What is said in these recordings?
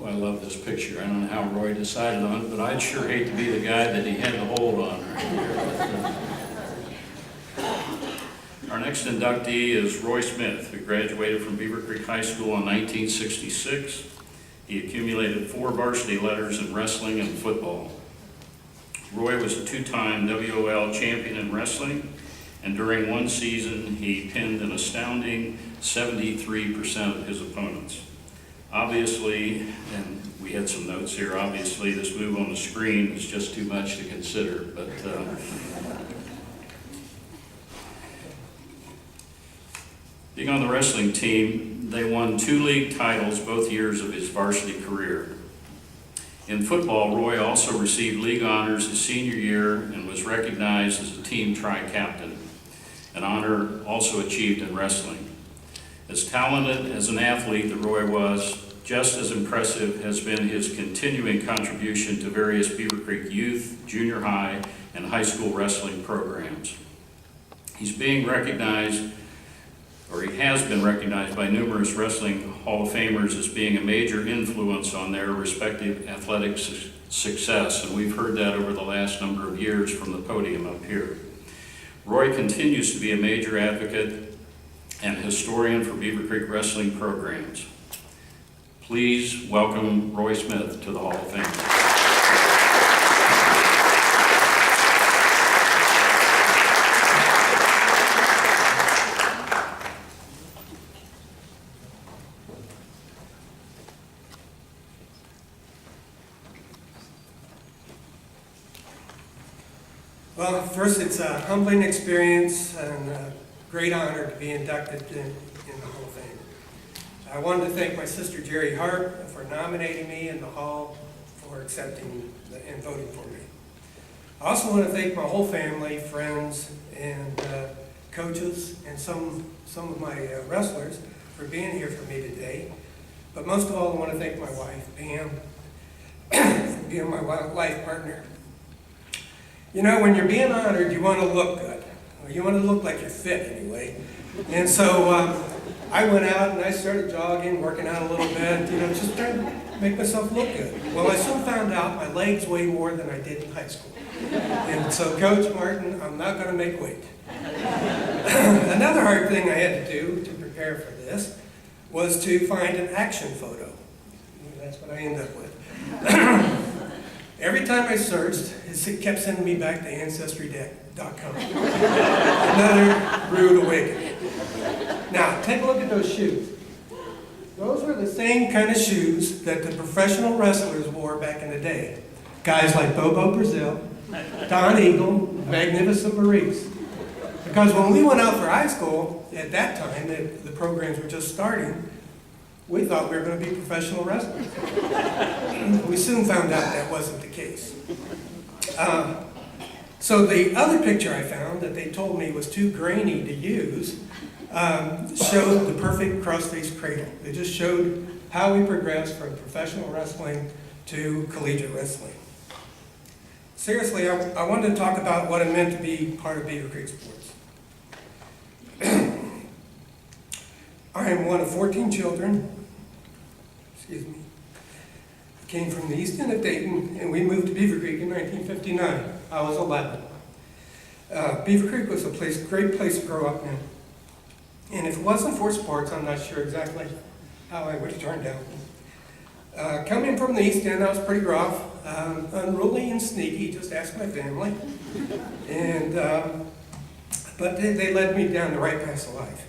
why I love this picture. I don't know how Roy decided on it, but I'd sure hate to be the guy that he had to hold on right here. Our next inductee is Roy Smith, who graduated from Beaver Creek High School in 1966. He accumulated 4 varsity letters in wrestling and football. Roy was a 2-time WOL champion in wrestling, and during one season, he pinned an astounding 73% of his opponents. Obviously, and we had some notes here, obviously this move on the screen is just too much to consider, but being on the wrestling team, they won 2 league titles both years of his varsity career. In football, Roy also received league honors his senior year and was recognized as a team tri-captain, an honor also achieved in wrestling. As talented as an athlete that Roy was, just as impressive has been his continuing contribution to various Beaver Creek youth, junior high, and high school wrestling programs. He's being recognized, or he has been recognized by numerous wrestling Hall of Famers as being a major influence on their respective athletic success, and we've heard that over the last number of years from the podium up here. Roy continues to be a major advocate and historian for Beaver Creek wrestling programs. Please welcome Roy Smith to the Hall of Fame. Well, first, it's a humbling experience and a great honor to be inducted in the Hall of Fame. I wanted to thank my sister Jerry Hart for nominating me in the Hall, for accepting and voting for me. I also want to thank my whole family, friends, and coaches, and some of my wrestlers for being here for me today. But most of all, I want to thank my wife, Pam, for being my life partner. You know, when you're being honored, you want to look good. Or you want to look like you're fit anyway. And so I went out and I started jogging, working out a little bit, just trying to make myself look good. Well, I soon found out my legs weigh more than I did in high school. And so, Coach Martin, I'm not going to make weight. Another hard thing I had to do to prepare for this was to find an action photo. That's what I ended up with. Every time I searched, it kept sending me back to Ancestry.com. Another rude awakening. Now, take a look at those shoes. Those were the same kind of shoes that the professional wrestlers wore back in the day. Guys like Bobo Brazil, Don Eagle, Magnificent Maurice. Because when we went out for high school, at that time, the programs were just starting, we thought we were going to be professional wrestlers. We soon found out that wasn't the case. So the other picture I found that they told me was too grainy to use showed the perfect cross-face cradle. It just showed how we progressed from professional wrestling to collegiate wrestling. Seriously, I wanted to talk about what it meant to be part of Beaver Creek sports. I am one of 14 children. Excuse me. I came from the east end of Dayton, and we moved to Beaver Creek in 1959. I was 11. Beaver Creek was a great place to grow up in. And if it wasn't for sports, I'm not sure exactly how I would have turned out. Coming from the east end, I was pretty rough, unruly and sneaky, just ask my family. And but they led me down the right path of life.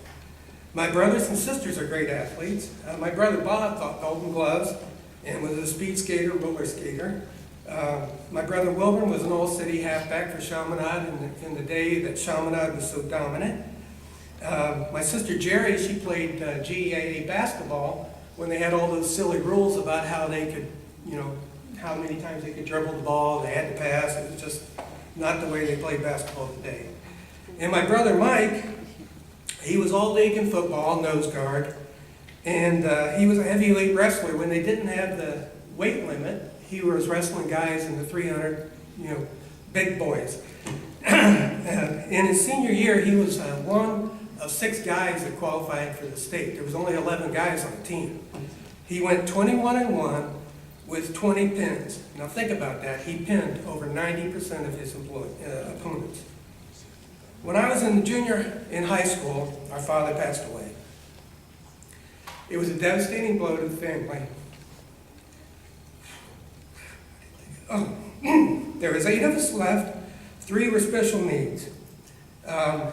My brothers and sisters are great athletes. My brother Bob got Golden Gloves and was a speed skater, roller skater. My brother Wilburn was an all-city halfback for Chaminade in the day that Chaminade was so dominant. My sister Jerry, she played GAA basketball when they had all those silly rules about how they could, how many times they could dribble the ball, they had to pass. It was just not the way they played basketball today. And my brother Mike, he was all league in football, nose guard, and he was a heavyweight wrestler. When they didn't have the weight limit, he was wrestling guys in the 300, big boys. In his senior year, he was one of 6 guys that qualified for the state. There was only 11 guys on the team. He went 21-1, with 20 pins. Now think about that. He pinned over 90% of his opponents. When I was in high school, our father passed away. It was a devastating blow to the family. Oh, there was 8 of us left. 3 were special needs. I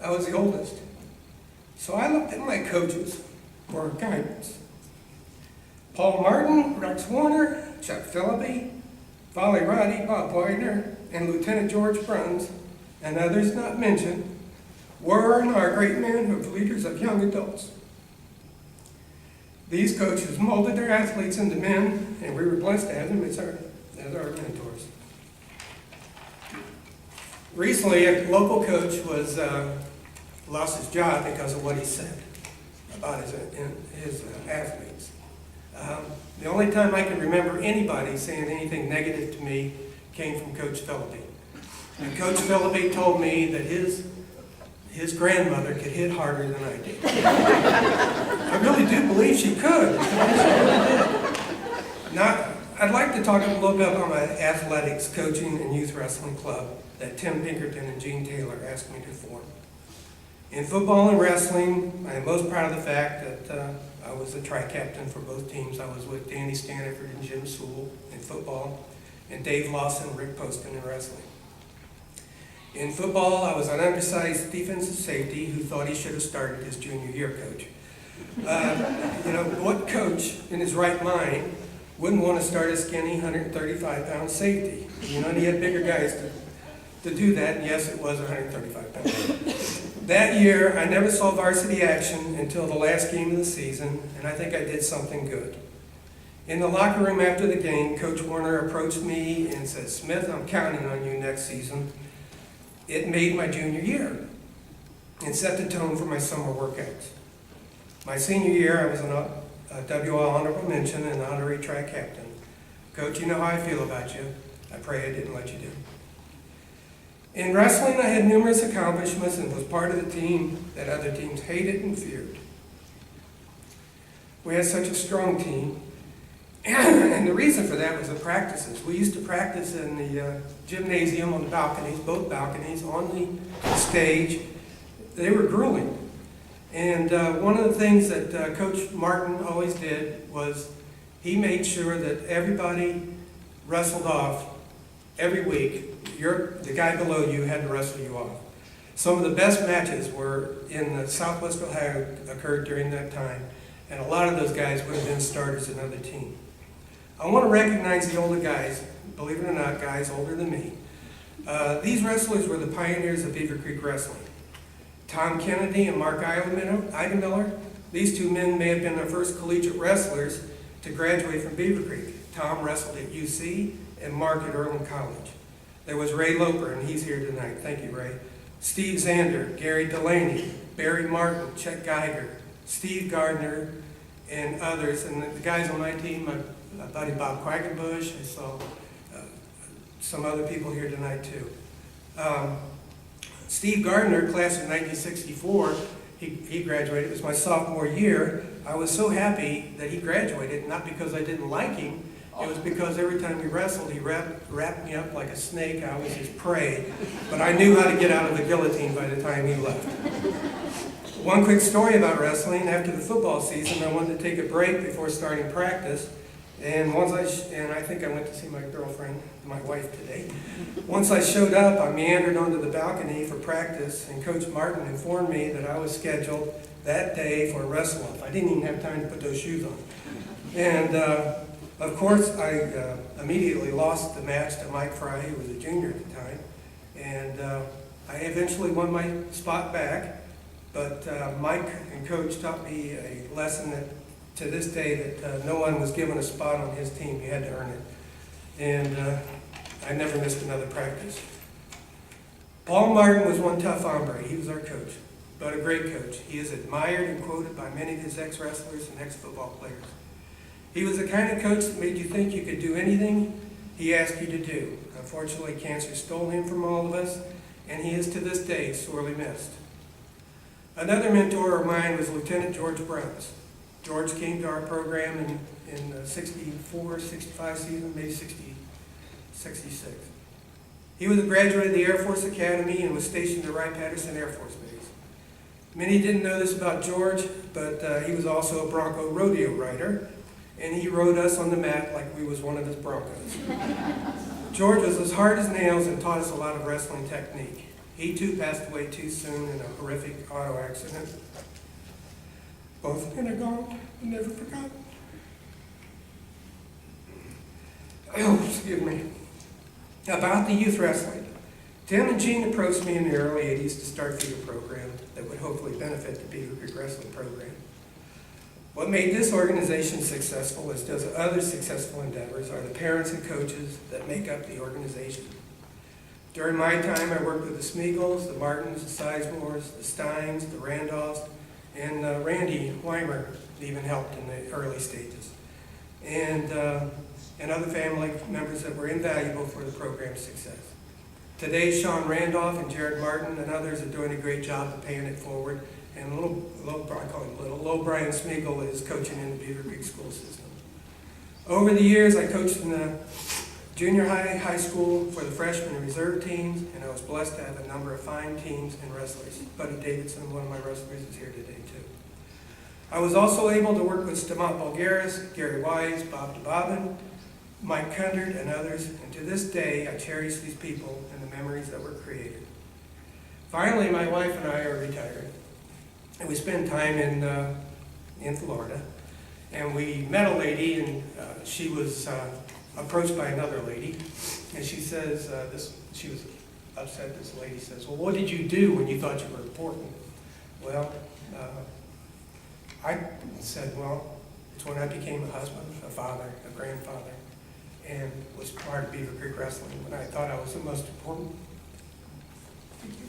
was the oldest. So I looked at my coaches for guidance. Paul Martin, Rex Warner, Chuck Phillippe, Volley Roddy, Bob Widener, and Lieutenant George Bruns, and others not mentioned, were and are great manhood leaders of young adults. These coaches molded their athletes into men, and we were blessed to have them as our mentors. Recently, a local coach lost his job because of what he said about his athletes. The only time I can remember anybody saying anything negative to me came from Coach Phillippe. And Coach Phillippe told me that his grandmother could hit harder than I did. I really do believe she could. Now, I'd like to talk a little bit about my athletics, coaching, and youth wrestling club that Tim Pinkerton and Gene Taylor asked me to form. In football and wrestling, I am most proud of the fact that I was the tri-captain for both teams. I was with Danny Staniford and Jim Sewell in football, and Dave Lawson and Rick Poston in wrestling. In football, I was an undersized defensive safety who thought he should have started his junior year, coach. What coach in his right mind wouldn't want to start a skinny 135-pound safety? And he had bigger guys to do that, and yes, it was 135 pounds. That year, I never saw varsity action until the last game of the season, and I think I did something good. In the locker room after the game, Coach Warner approached me and said, "Smith, I'm counting on you next season." It made my junior year and set the tone for my summer workouts. My senior year, I was a WL honorable mention and honorary tri-captain. Coach, you know how I feel about you. I pray I didn't let you down. In wrestling, I had numerous accomplishments and was part of the team that other teams hated and feared. We had such a strong team, and the reason for that was the practices. We used to practice in the gymnasium on the balconies, both balconies, on the stage. They were grueling. And one of the things that Coach Martin always did was he made sure that everybody wrestled off every week. The guy below you had to wrestle you off. Some of the best matches were in Southwest Ohio occurred during that time, and a lot of those guys would have been starters in another team. I want to recognize the older guys, believe it or not, guys older than me. These wrestlers were the pioneers of Beaver Creek Wrestling. Tom Kennedy and Mark Idemiller, these two men may have been the first collegiate wrestlers to graduate from Beaver Creek. Tom wrestled at UC and Mark at Earlham College. There was Ray Loper, and he's here tonight. Thank you, Ray. Steve Zander, Gary Delaney, Barry Martin, Chet Geiger, Steve Gardner, and others. And the guys on my team, my buddy Bob Quackenbush. I saw some other people here tonight, too. Steve Gardner, class of 1964, he graduated. It was my sophomore year. I was so happy that he graduated, not because I didn't like him. It was because every time we wrestled, he wrapped me up like a snake. I was his prey. But I knew how to get out of the guillotine by the time he left. One quick story about wrestling. After the football season, I wanted to take a break before starting practice. And I think I went to see my girlfriend, my wife today. Once I showed up, I meandered onto the balcony for practice, and Coach Martin informed me that I was scheduled that day for a wrestle-off. I didn't even have time to put those shoes on. And of course, I immediately lost the match to Mike Fry, who was a junior at the time. And I eventually won my spot back, but Mike and Coach taught me a lesson that to this day that no one was given a spot on his team. You had to earn it. And I never missed another practice. Paul Martin was one tough hombre. He was our coach, but a great coach. He is admired and quoted by many of his ex-wrestlers and ex-football players. He was the kind of coach that made you think you could do anything he asked you to do. Unfortunately, cancer stole him from all of us, and he is to this day sorely missed. Another mentor of mine was Lieutenant George Bruns. George came to our program in the 64, 65 season, maybe 60, 66. He was a graduate of the Air Force Academy and was stationed at Wright-Patterson Air Force Base. Many didn't know this about George, but he was also a Bronco rodeo rider, and he rode us on the mat like we was one of his Broncos. George was as hard as nails and taught us a lot of wrestling technique. He too passed away too soon in a horrific auto accident. Both men are gone and never forgotten. Oh, excuse me. About the youth wrestling. Tim and Gene approached me in the early 80s to start a feeder program that would hopefully benefit the Beaver Creek Wrestling program. What made this organization successful, as does other successful endeavors, are the parents and coaches that make up the organization. During my time, I worked with the Smeagol's, the Martins, the Sizemores, the Steins, the Randolphs, and Randy Weimer even helped in the early stages. And other family members that were invaluable for the program's success. Today, Sean Randolph and Jared Martin and others are doing a great job of paying it forward. And I call him little Brian Smeagol is coaching in the Beaver Creek school system. Over the years, I coached in the junior high school for the freshman and reserve teams, and I was blessed to have a number of fine teams and wrestlers. Buddy Davidson, one of my wrestlers, is here today too. I was also able to work with Stamont Bulgaris, Gary Wise, Bob DeBobbin, Mike Kundert, and others, and to this day, I cherish these people and the memories that were created. Finally, my wife and I are retired, and we spend time in Florida, and we met a lady, and she was approached by another lady, and she says, she was upset, this lady says, well, what did you do when you thought you were important? Well, I said, well, it's when I became a husband, a father, a grandfather, and was part of Beaver Creek Wrestling when I thought I was the most important. Thank you.